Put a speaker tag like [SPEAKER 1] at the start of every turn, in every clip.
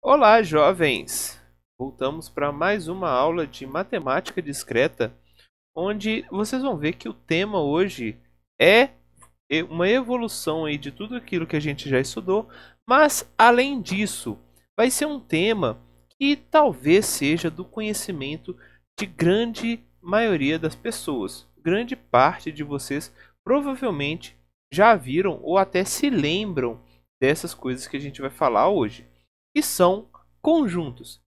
[SPEAKER 1] Olá, jovens! Voltamos para mais uma aula de matemática discreta, onde vocês vão ver que o tema hoje é uma evolução aí de tudo aquilo que a gente já estudou, mas além disso, vai ser um tema que talvez seja do conhecimento de grande maioria das pessoas. Grande parte de vocês provavelmente já viram ou até se lembram dessas coisas que a gente vai falar hoje, que são conjuntos.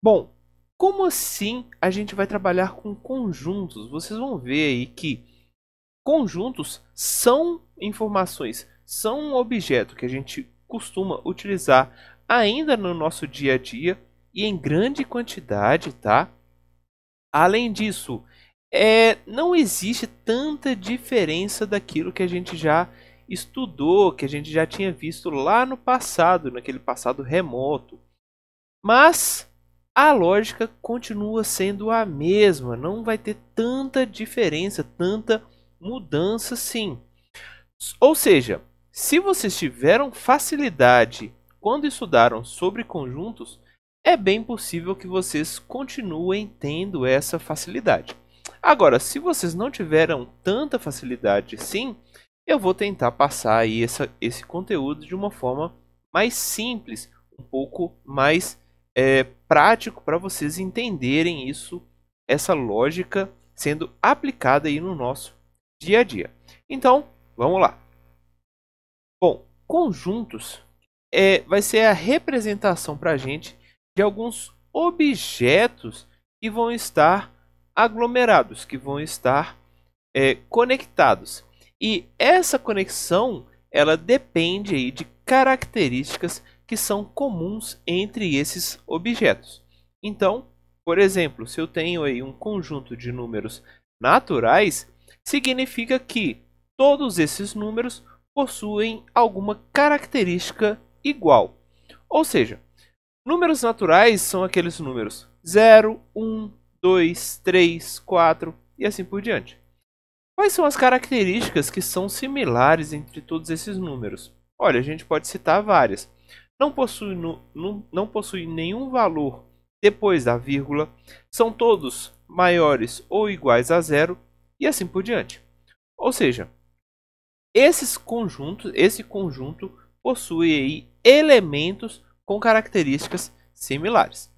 [SPEAKER 1] Bom, como assim a gente vai trabalhar com conjuntos? Vocês vão ver aí que conjuntos são informações, são um objeto que a gente costuma utilizar ainda no nosso dia a dia e em grande quantidade, tá? Além disso, não existe tanta diferença daquilo que a gente já estudou, que a gente já tinha visto lá no passado, naquele passado remoto. Mas a lógica continua sendo a mesma, não vai ter tanta diferença, tanta mudança sim. Ou seja, se vocês tiveram facilidade quando estudaram sobre conjuntos, é bem possível que vocês continuem tendo essa facilidade. Agora, se vocês não tiveram tanta facilidade sim, eu vou tentar passar aí esse conteúdo de uma forma mais simples, um pouco mais prático para vocês entenderem isso, essa lógica sendo aplicada aí no nosso dia a dia. Então, vamos lá. Bom, conjuntos vai ser a representação para a gente de alguns objetos que vão estar aglomerados, que vão estar conectados. E essa conexão ela depende aí de características que são comuns entre esses objetos. Então, por exemplo, se eu tenho aí um conjunto de números naturais, significa que todos esses números possuem alguma característica igual. Ou seja, números naturais são aqueles números 0, 1, 2, 3, 4 e assim por diante. Quais são as características que são similares entre todos esses números? Olha, a gente pode citar várias. Não possui nenhum valor depois da vírgula, são todos maiores ou iguais a zero e assim por diante. Ou seja, esse conjunto possui aí elementos com características similares.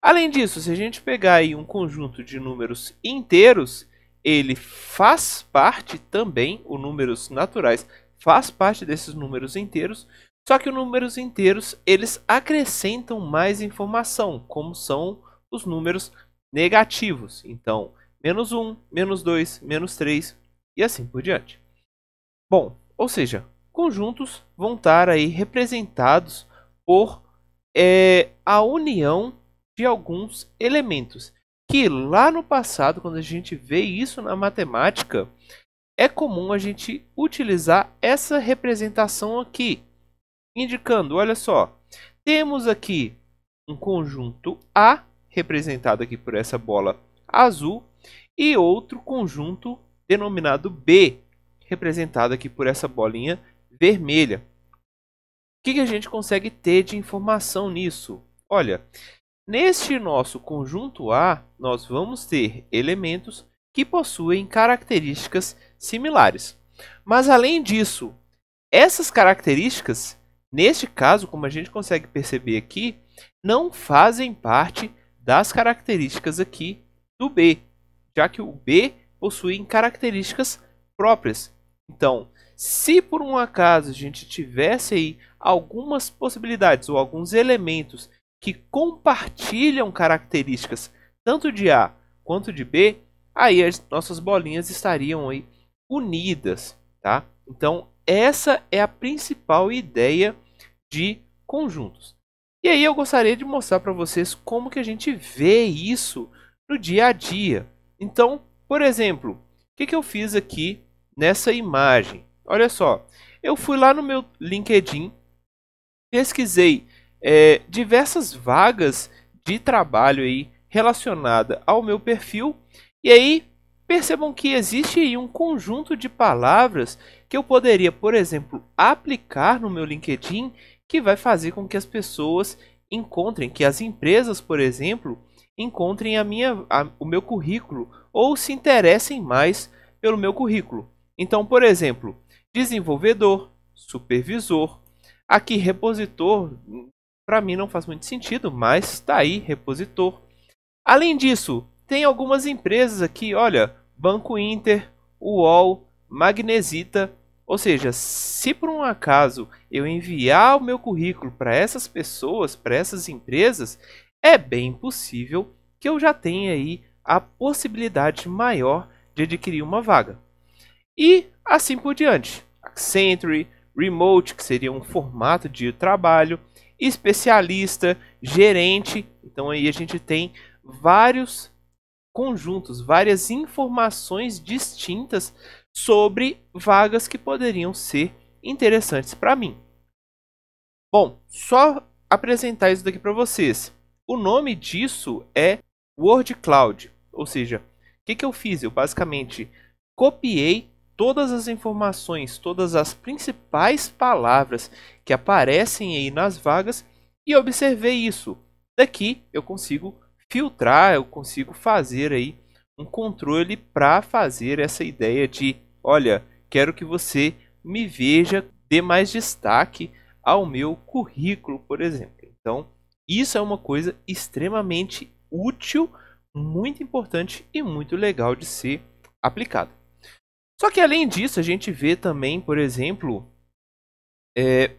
[SPEAKER 1] Além disso, se a gente pegar aí um conjunto de números inteiros, ele faz parte também, os números naturais faz parte desses números inteiros, só que os números inteiros eles acrescentam mais informação, como são os números negativos. Então, menos 1, menos 2, menos 3 e assim por diante. Bom, ou seja, conjuntos vão estar aí representados por a união de alguns elementos. Que lá no passado, quando a gente vê isso na matemática, é comum a gente utilizar essa representação aqui, indicando, olha só, temos aqui um conjunto A, representado aqui por essa bola azul, e outro conjunto denominado B, representado aqui por essa bolinha vermelha. O que a gente consegue ter de informação nisso? Olha, neste nosso conjunto A, nós vamos ter elementos que possuem características similares. Mas além disso, essas características, neste caso, como a gente consegue perceber aqui, não fazem parte das características aqui do B, já que o B possui características próprias. Então, se por um acaso a gente tivesse aí algumas possibilidades ou alguns elementos que compartilham características tanto de A quanto de B, aí as nossas bolinhas estariam aí unidas, tá? Então, essa é a principal ideia de conjuntos. E aí eu gostaria de mostrar para vocês como que a gente vê isso no dia a dia. Então, por exemplo, o que eu fiz aqui nessa imagem? Olha só, eu fui lá no meu LinkedIn, pesquisei diversas vagas de trabalho aí relacionada ao meu perfil e aí percebam que existe aí um conjunto de palavras que eu poderia, por exemplo, aplicar no meu LinkedIn que vai fazer com que as pessoas encontrem, que as empresas, por exemplo, encontrem o meu currículo ou se interessem mais pelo meu currículo. Então, por exemplo, desenvolvedor, supervisor, aqui repositor, para mim não faz muito sentido, mas está aí, repositor. Além disso, tem algumas empresas aqui, olha, Banco Inter, UOL, Magnesita. Ou seja, se por um acaso eu enviar o meu currículo para essas pessoas, para essas empresas, é bem possível que eu já tenha aí a possibilidade maior de adquirir uma vaga. E assim por diante. Accenture, Remote, que seria um formato de trabalho, especialista, gerente. Então aí a gente tem vários conjuntos, várias informações distintas sobre vagas que poderiam ser interessantes para mim. Bom, só apresentar isso daqui para vocês. O nome disso é Word Cloud, ou seja, o que eu fiz? Eu basicamente copiei todas as informações, todas as principais palavras que aparecem aí nas vagas e observei isso. Daqui eu consigo filtrar, eu consigo fazer aí um controle para fazer essa ideia de, olha, quero que você me veja, dê mais destaque ao meu currículo, por exemplo. Então, isso é uma coisa extremamente útil, muito importante e muito legal de ser aplicado. Só que além disso, a gente vê também, por exemplo,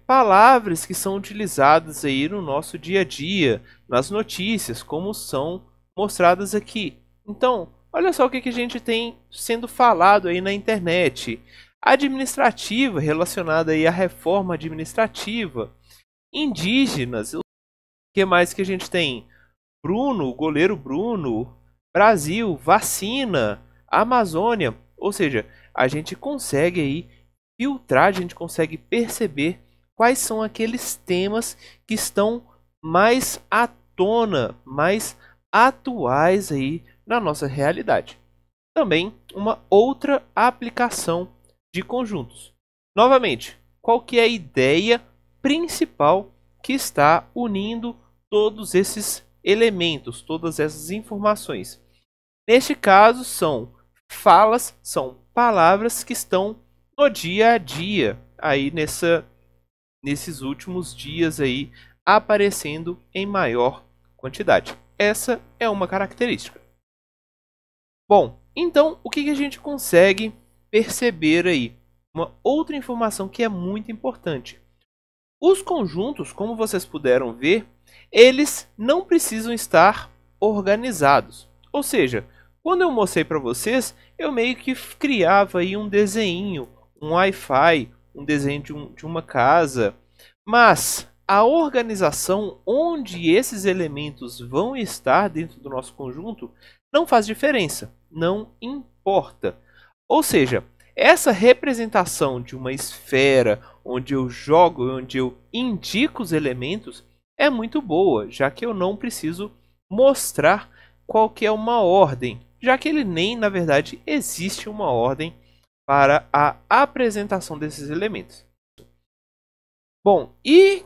[SPEAKER 1] palavras que são utilizadas aí no nosso dia a dia, nas notícias, como são mostradas aqui. Então, olha só o que a gente tem sendo falado aí na internet. Administrativa, relacionada aí à reforma administrativa. Indígenas, o que mais que a gente tem? Bruno, goleiro Bruno, Brasil, vacina, Amazônia. Ou seja, a gente consegue aí filtrar, a gente consegue perceber quais são aqueles temas que estão mais à tona, mais atuais aí na nossa realidade. Também uma outra aplicação de conjuntos. Novamente, qual que é a ideia principal que está unindo todos esses elementos, todas essas informações? Neste caso, são falas, são palavras que estão no dia a dia, aí nesses últimos dias aí, aparecendo em maior quantidade. Essa é uma característica. Bom, então o que a gente consegue perceber aí? Uma outra informação que é muito importante. Os conjuntos, como vocês puderam ver, eles não precisam estar organizados. Ou seja, quando eu mostrei para vocês, eu meio que criava aí um desenho, um Wi-Fi, um desenho de uma casa. Mas a organização onde esses elementos vão estar dentro do nosso conjunto não faz diferença, não importa. Ou seja, essa representação de uma esfera onde eu jogo, onde eu indico os elementos, é muito boa, já que eu não preciso mostrar qual que é uma ordem, já que ele nem, na verdade, existe uma ordem para a apresentação desses elementos. Bom, e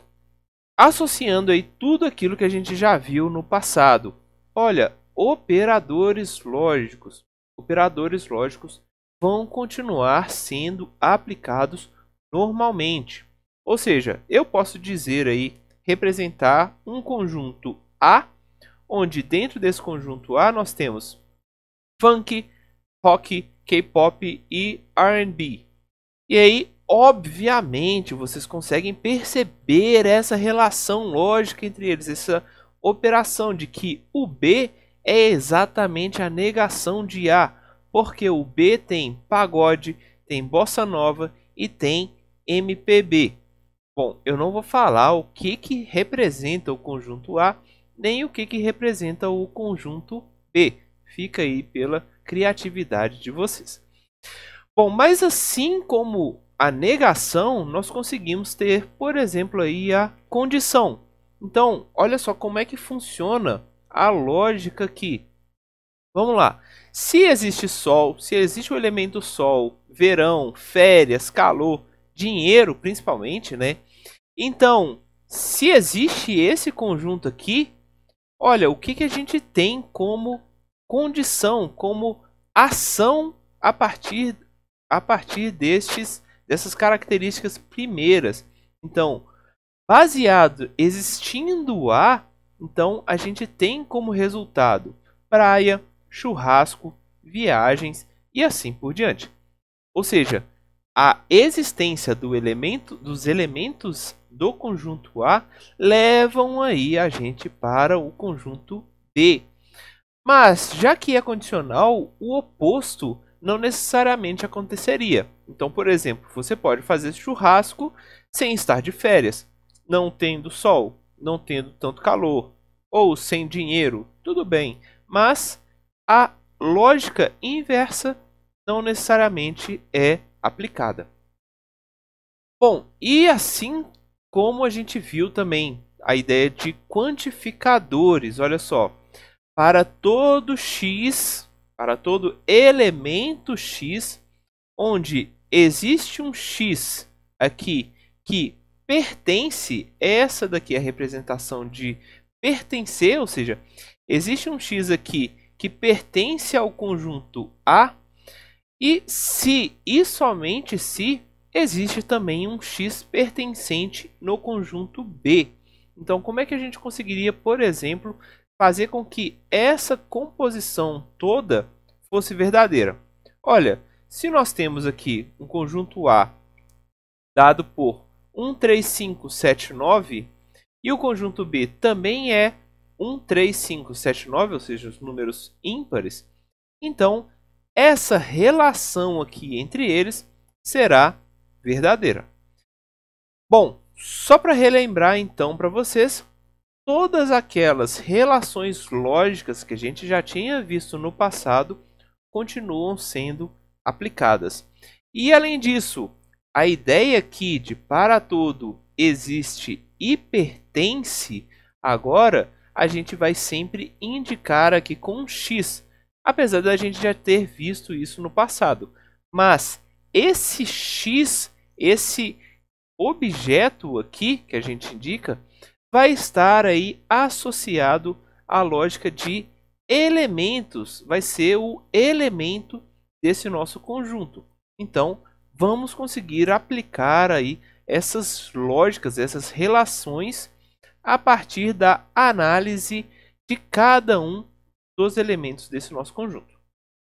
[SPEAKER 1] associando aí tudo aquilo que a gente já viu no passado, olha, operadores lógicos. Operadores lógicos vão continuar sendo aplicados normalmente. Ou seja, eu posso dizer aí, representar um conjunto A, onde dentro desse conjunto A nós temos funk, rock, K-pop e R&B. E aí, obviamente, vocês conseguem perceber essa relação lógica entre eles, essa operação de que o B é exatamente a negação de A, porque o B tem pagode, tem bossa nova e tem MPB. Bom, eu não vou falar o que representa o conjunto A, nem o que representa o conjunto B. Fica aí pela criatividade de vocês. Bom, mas assim como a negação, nós conseguimos ter, por exemplo, aí a condição. Então, olha só como é que funciona a lógica aqui. Vamos lá. Se existe sol, se existe o elemento sol, verão, férias, calor, dinheiro principalmente, né? Então, se existe esse conjunto aqui, olha, o que, que a gente tem como condição, como ação a partir dessas características primeiras. Então, baseado existindo A, então a gente tem como resultado praia, churrasco, viagens e assim por diante. Ou seja, a existência dos elementos do conjunto A levam aí a gente para o conjunto B. Mas, já que é condicional, o oposto não necessariamente aconteceria. Então, por exemplo, você pode fazer churrasco sem estar de férias, não tendo sol, não tendo tanto calor, ou sem dinheiro, tudo bem. Mas a lógica inversa não necessariamente é aplicada. Bom, e assim como a gente viu também a ideia de quantificadores, olha só, para todo x, para todo elemento x, onde existe um x aqui que pertence, essa daqui é a representação de pertencer, ou seja, existe um x aqui que pertence ao conjunto A, e se e somente se existe também um x pertencente no conjunto B. Então, como é que a gente conseguiria, por exemplo, fazer com que essa composição toda fosse verdadeira? Olha, se nós temos aqui um conjunto A dado por 1, 3, 5, 7, 9 e o conjunto B também é 1, 3, 5, 7, 9, ou seja, os números ímpares, então essa relação aqui entre eles será verdadeira. Bom, só para relembrar então para vocês, todas aquelas relações lógicas que a gente já tinha visto no passado continuam sendo aplicadas. E além disso, a ideia aqui de para todo existe e pertence, agora a gente vai sempre indicar aqui com um x, apesar da gente já ter visto isso no passado. Mas esse x, esse objeto aqui que a gente indica, vai estar aí associado à lógica de elementos, vai ser o elemento desse nosso conjunto. Então, vamos conseguir aplicar aí essas lógicas, essas relações a partir da análise de cada um dos elementos desse nosso conjunto.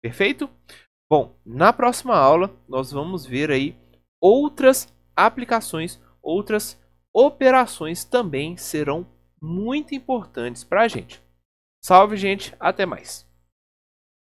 [SPEAKER 1] Perfeito? Bom, na próxima aula nós vamos ver aí outras aplicações, outras operações também serão muito importantes para a gente. Salve, gente, até mais!